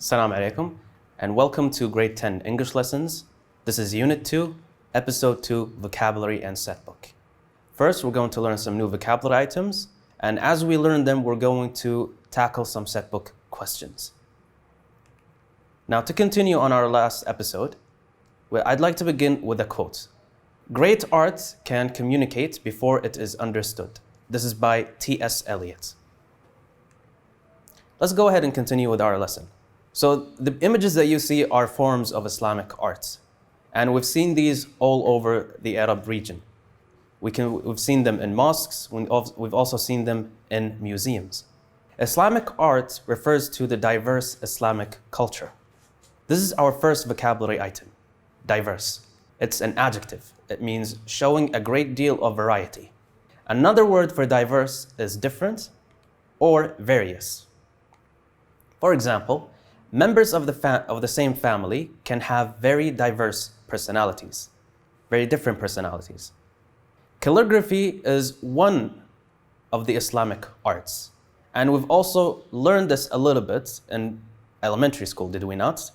Assalamu alaikum, and welcome to Grade 10 English Lessons. This is Unit 2, Episode 2, Vocabulary and Setbook. First, we're going to learn some new vocabulary items, and as we learn them, we're going to tackle some setbook questions. Now, to continue on our last episode, I'd like to begin with a quote. Great art can communicate before it is understood. This is by T.S. Eliot. Let's go ahead and continue with our lesson. So the images that you see are forms of Islamic art, and we've seen these all over the Arab region. We've seen them in mosques, we've also seen them in museums. Islamic art refers to the diverse Islamic culture. This is our first vocabulary item, diverse. It's an adjective. It means showing a great deal of variety. Another word for diverse is different or various. For example, members of the same family can have very diverse personalities, very different personalities. Calligraphy is one of the Islamic arts. And we've also learned this a little bit in elementary school, did we not?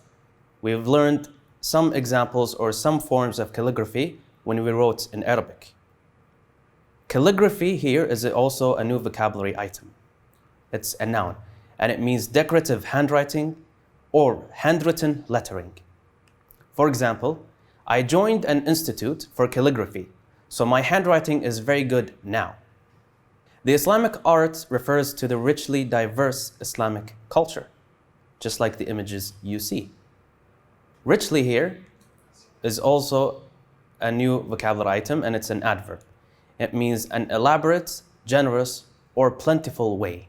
We've learned some examples or some forms of calligraphy when we wrote in Arabic. Calligraphy here is also a new vocabulary item. It's a noun, and it means decorative handwriting or handwritten lettering. For example, I joined an institute for calligraphy, so my handwriting is very good now. The Islamic art refers to the richly diverse Islamic culture, just like the images you see. Richly here is also a new vocabulary item, and it's an adverb. It means an elaborate, generous, or plentiful way.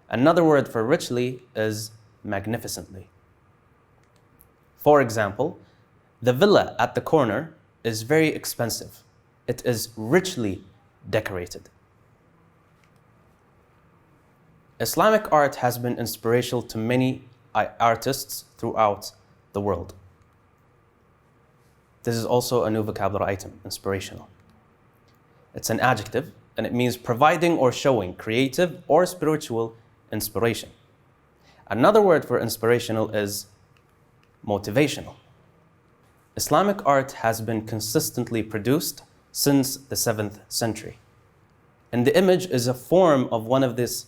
Another word for richly is magnificently. For example, the villa at the corner is very expensive. It is richly decorated. Islamic art has been inspirational to many artists throughout the world. This is also a new vocabulary item, inspirational. It's an adjective, and it means providing or showing creative or spiritual inspiration. Another word for inspirational is motivational. Islamic art has been consistently produced since the 7th century. And the image is a form of one of these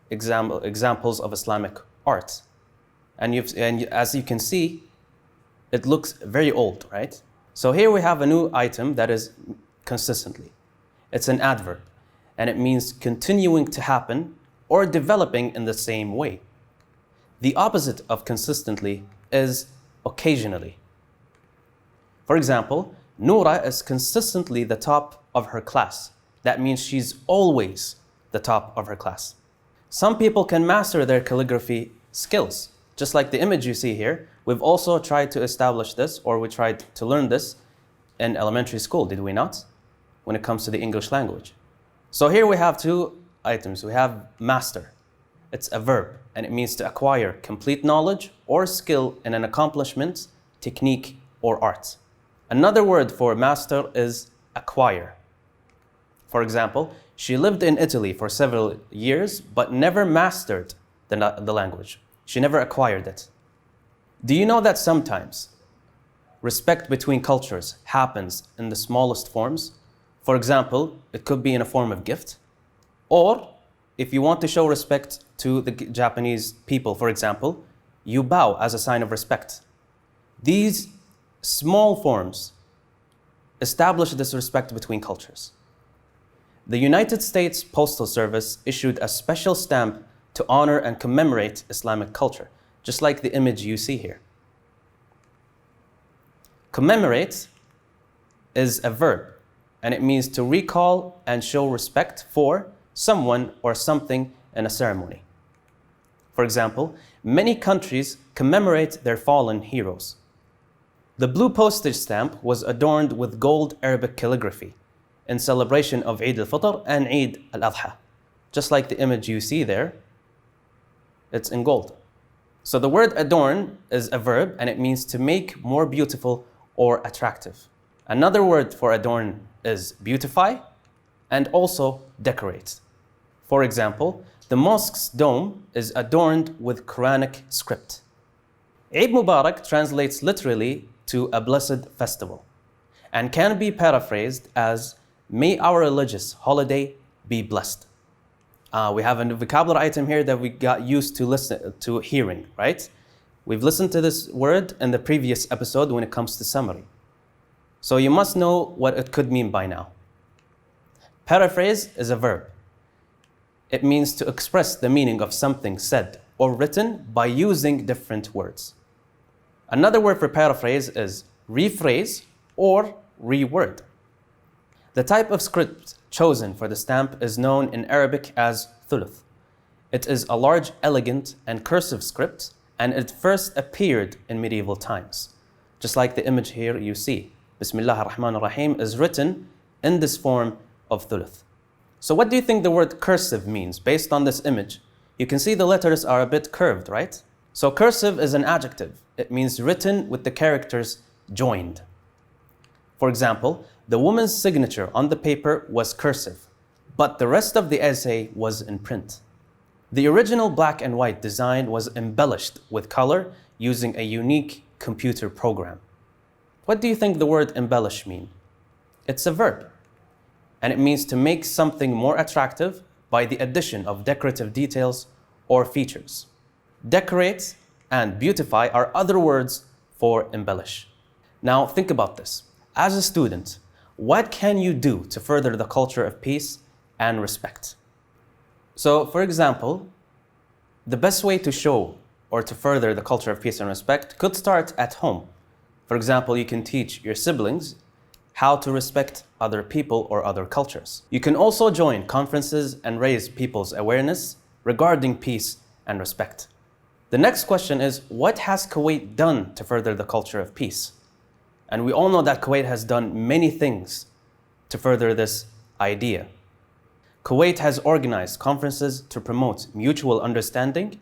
examples of Islamic art. And as you can see, it looks very old, right? So here we have a new item that is consistently. It's an adverb, and it means continuing to happen or developing in the same way. The opposite of consistently is occasionally. For example, Noura is consistently the top of her class. That means she's always the top of her class. Some people can master their calligraphy skills. Just like the image you see here, we've also tried to establish this, or we tried to learn this in elementary school, did we not? When it comes to the English language. So here we have two items. We have master. It's a verb, and it means to acquire complete knowledge or skill in an accomplishment, technique, or art. Another word for master is acquire. For example, she lived in Italy for several years, but never mastered the language. She never acquired it. Do you know that sometimes respect between cultures happens in the smallest forms? For example, it could be in a form of gift, or if you want to show respect to the Japanese people, for example, you bow as a sign of respect. These small forms establish this respect between cultures. The United States Postal Service issued a special stamp to honor and commemorate Islamic culture, just like the image you see here. Commemorate is a verb, and it means to recall and show respect for someone or something in a ceremony. For example, many countries commemorate their fallen heroes. The blue postage stamp was adorned with gold Arabic calligraphy in celebration of Eid al-Fitr and Eid al-Adha. Just like the image you see there, it's in gold. So the word adorn is a verb, and it means to make more beautiful or attractive. Another word for adorn is beautify and also decorate. For example, the mosque's dome is adorned with Quranic script. Eid Mubarak translates literally to a blessed festival and can be paraphrased as may our religious holiday be blessed. We have a vocabulary item here that we got used to hearing, right? We've listened to this word in the previous episode when it comes to summary. So you must know what it could mean by now. Paraphrase is a verb. It means to express the meaning of something said or written by using different words. Another word for paraphrase is rephrase or reword. The type of script chosen for the stamp is known in Arabic as thuluth. It is a large, elegant, and cursive script, and it first appeared in medieval times. Just like the image here you see. Bismillah ar-Rahman ar-Rahim is written in this form of thuluth. So what do you think the word cursive means based on this image? You can see the letters are a bit curved, right? So cursive is an adjective. It means written with the characters joined. For example, the woman's signature on the paper was cursive, but the rest of the essay was in print. The original black and white design was embellished with color using a unique computer program. What do you think the word embellish means? It's a verb, and it means to make something more attractive by the addition of decorative details or features. Decorate and beautify are other words for embellish. Now think about this. As a student, what can you do to further the culture of peace and respect? So, for example, the best way to show or to further the culture of peace and respect could start at home. For example, you can teach your siblings how to respect other people or other cultures. You can also join conferences and raise people's awareness regarding peace and respect. The next question is, what has Kuwait done to further the culture of peace? And we all know that Kuwait has done many things to further this idea. Kuwait has organized conferences to promote mutual understanding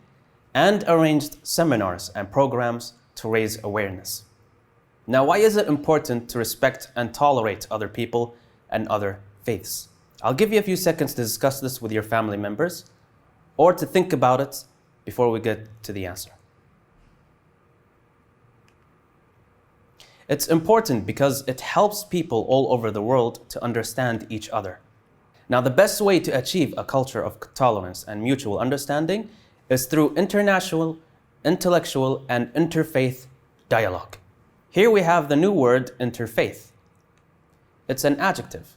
and arranged seminars and programs to raise awareness. Now, why is it important to respect and tolerate other people and other faiths? I'll give you a few seconds to discuss this with your family members or to think about it before we get to the answer. It's important because it helps people all over the world to understand each other. Now, the best way to achieve a culture of tolerance and mutual understanding is through international, intellectual, and interfaith dialogue. Here we have the new word interfaith. It's an adjective.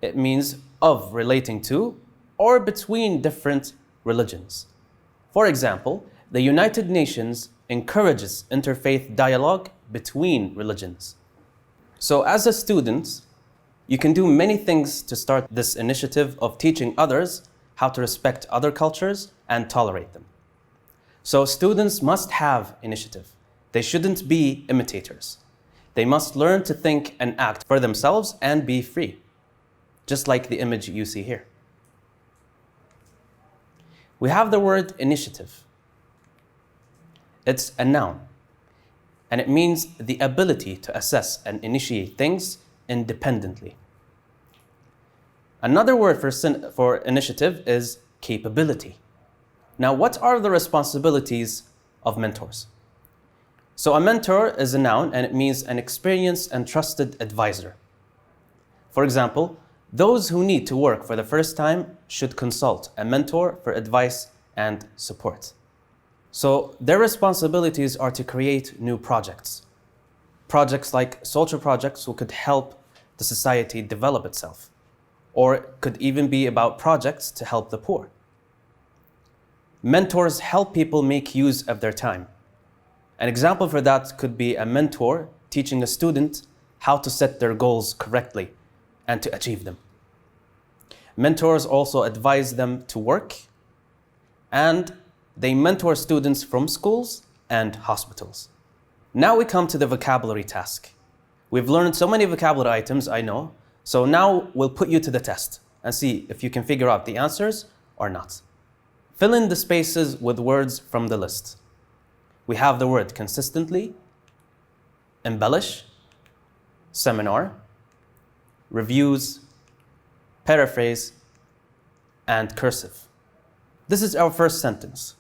It means of relating to or between different religions. For example, the United Nations encourages interfaith dialogue between religions. So as a student, you can do many things to start this initiative of teaching others how to respect other cultures and tolerate them. So students must have initiative. They shouldn't be imitators. They must learn to think and act for themselves and be free, just like the image you see here. We have the word initiative. It's a noun, and it means the ability to assess and initiate things independently. Another word for initiative is capability. Now, what are the responsibilities of mentors? So a mentor is a noun, and it means an experienced and trusted advisor. For example, those who need to work for the first time should consult a mentor for advice and support. So their responsibilities are to create new projects. Projects like social projects who could help the society develop itself, or it could even be about projects to help the poor. Mentors help people make use of their time. An example for that could be a mentor teaching a student how to set their goals correctly and to achieve them. Mentors also advise them to work, and they mentor students from schools and hospitals. Now we come to the vocabulary task. We've learned so many vocabulary items, I know, so now we'll put you to the test and see if you can figure out the answers or not. Fill in the spaces with words from the list. We have the word consistently, embellish, seminar, reviews, paraphrase, and cursive. This is our first sentence.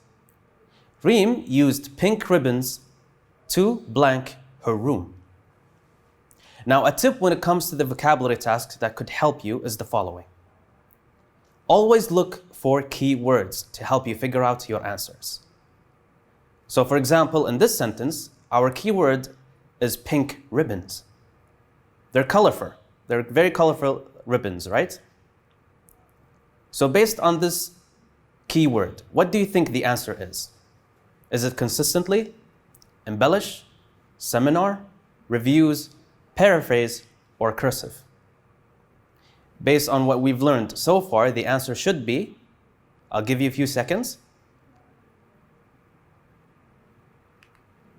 Reem used pink ribbons to blank her room. Now, a tip when it comes to the vocabulary tasks that could help you is the following. Always look for key words to help you figure out your answers. So for example, in this sentence, our keyword is pink ribbons. They're colorful. They're very colorful ribbons, right? So based on this keyword, what do you think the answer is? Is it consistently, embellish, seminar, reviews, paraphrase, or cursive? Based on what we've learned so far, the answer should be, I'll give you a few seconds.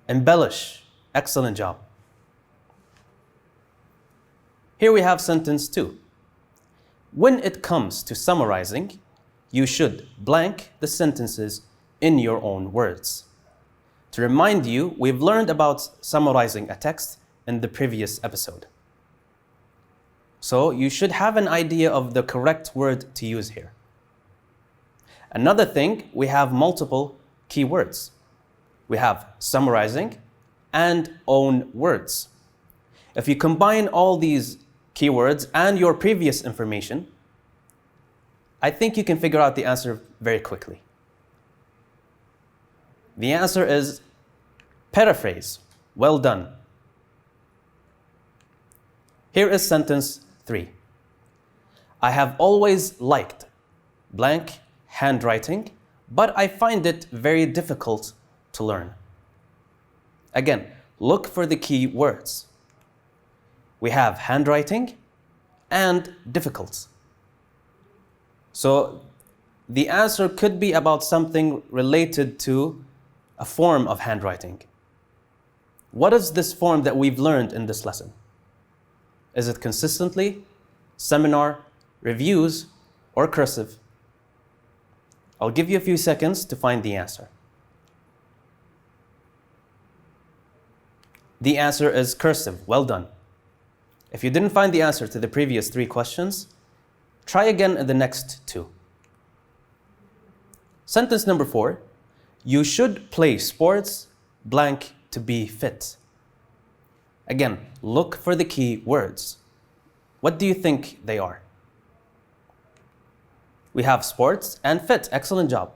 Embellish. Excellent job. Here we have sentence 2. When it comes to summarizing, you should blank the sentences in your own words. To remind you, we've learned about summarizing a text in the previous episode. So you should have an idea of the correct word to use here. Another thing, we have multiple keywords. We have summarizing and own words. If you combine all these keywords and your previous information, I think you can figure out the answer very quickly. The answer is paraphrase. Well done. Here is sentence 3. I have always liked blank handwriting, but I find it very difficult to learn. Again, look for the key words. We have handwriting and difficult. So the answer could be about something related to a form of handwriting. What is this form that we've learned in this lesson? Is it consistently, seminar, reviews, or cursive? I'll give you a few seconds to find the answer. The answer is cursive. Well done. If you didn't find the answer to the previous 3 questions, try again in the next 2. Sentence number 4. You should play sports blank to be fit. Again, look for the key words. What do you think they are? We have sports and fit. Excellent job.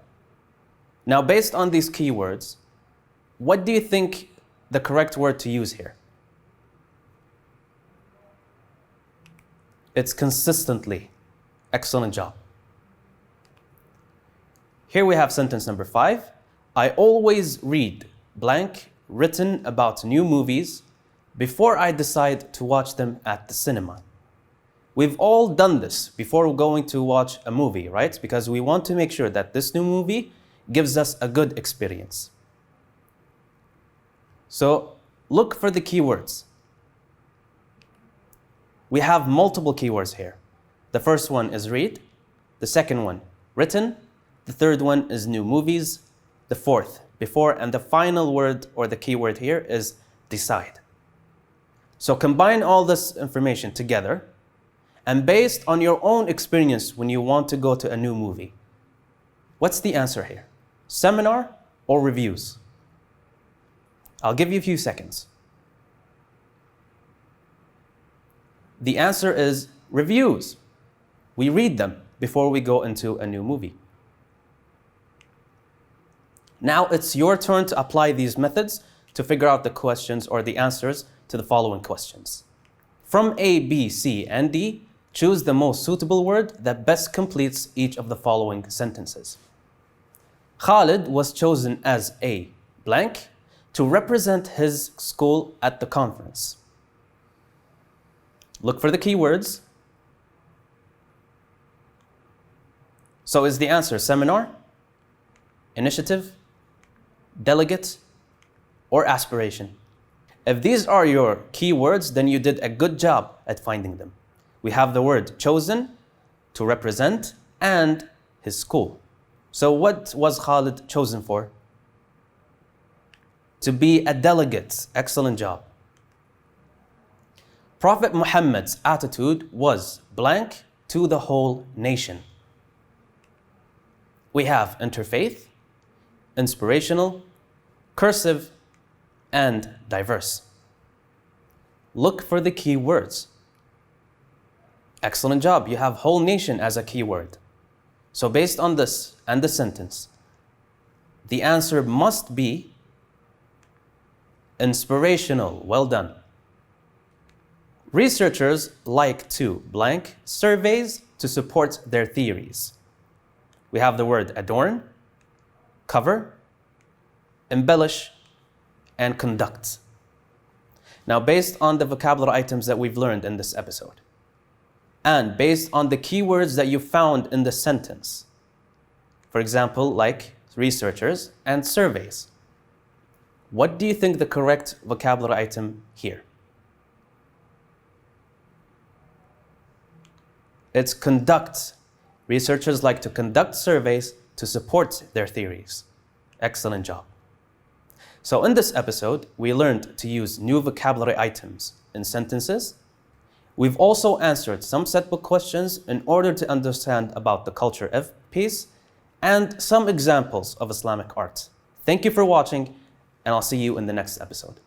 Now, based on these keywords, what do you think the correct word to use here? It's consistently. Excellent job. Here we have sentence number 5. I always read blank written about new movies before I decide to watch them at the cinema. We've all done this before going to watch a movie, right? Because we want to make sure that this new movie gives us a good experience. So look for the keywords. We have multiple keywords here. The first one is read, the second one written, the third one is new movies, the fourth before, and the final word or the keyword here is decide. So combine all this information together, and based on your own experience when you want to go to a new movie, what's the answer here? Seminar or reviews? I'll give you a few seconds. The answer is reviews. We read them before we go into a new movie. Now it's your turn to apply these methods to figure out the questions or the answers to the following questions. From A, B, C, and D, choose the most suitable word that best completes each of the following sentences. Khalid was chosen as a blank to represent his school at the conference. Look for the keywords. So is the answer seminar, initiative, delegate, or aspiration? If these are your keywords, then you did a good job at finding them. We have the word chosen, to represent, and his school. So what was Khalid chosen for? To be a delegate. Excellent job. Prophet Muhammad's attitude was blank to the whole nation. We have interfaith, inspirational, cursive, and diverse. Look for the key words. Excellent job, you have whole nation as a key word. So based on this and the sentence, the answer must be inspirational. Well done. Researchers like to blank surveys to support their theories. We have the word adorn, cover, embellish, and conduct. Now, based on the vocabulary items that we've learned in this episode, and based on the keywords that you found in the sentence, for example, like researchers and surveys, what do you think the correct vocabulary item here? It's conduct. Researchers like to conduct surveys to support their theories. Excellent job. So in this episode, we learned to use new vocabulary items in sentences. We've also answered some set book questions in order to understand about the culture of peace and some examples of Islamic art. Thank you for watching, and I'll see you in the next episode.